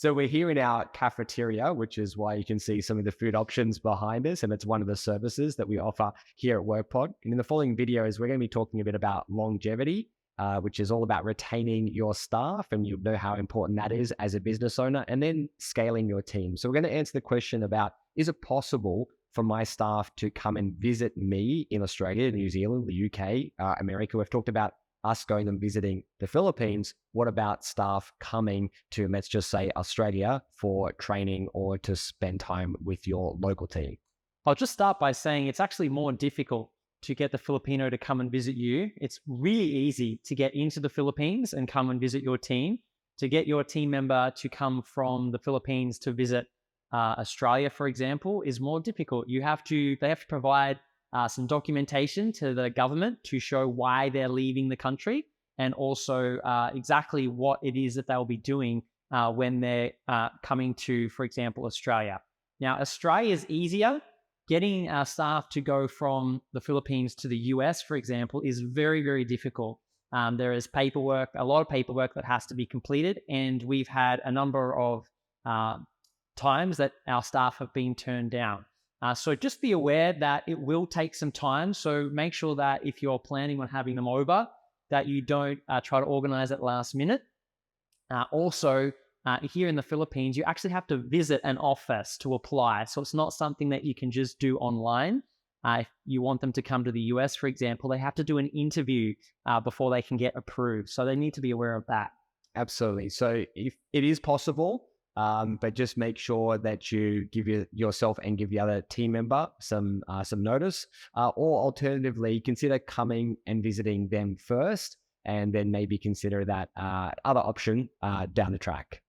So we're here in our cafeteria, which is why you can see some of the food options behind us. And it's one of the services that we offer here at WrkPod. And in the following videos, we're going to be talking a bit about longevity, which is all about retaining your staff. And you'll know how important that is as a business owner, and then scaling your team. So we're going to answer the question about, is it possible for my staff to come and visit me in Australia, New Zealand, the UK, America? We've talked about us going and visiting the Philippines. What about staff coming to, let's just say, Australia for training or to spend time with your local team? I'll just start by saying it's actually more difficult to get the Filipino to come and visit you. It's really easy to get into the Philippines and come and visit your team. To get your team member to come from the Philippines to visit Australia, for example, is more difficult. They have to provide some documentation to the government to show why they're leaving the country, and also exactly what it is that they'll be doing when they're coming to, for example, Australia. Now, Australia is easier. Getting our staff to go from the Philippines to the US, for example, is very, very difficult. There is a lot of paperwork that has to be completed, and we've had a number of times that our staff have been turned down. So just be aware that it will take some time. So make sure that if you're planning on having them over, that you don't try to organize it last minute. Also, here in the Philippines, you actually have to visit an office to apply. So it's not something that you can just do online. If you want them to come to the US, for example, they have to do an interview before they can get approved. So they need to be aware of that. Absolutely. So if it is possible, but just make sure that you give yourself and give the other team member some notice, or alternatively, consider coming and visiting them first, and then maybe consider that other option down the track.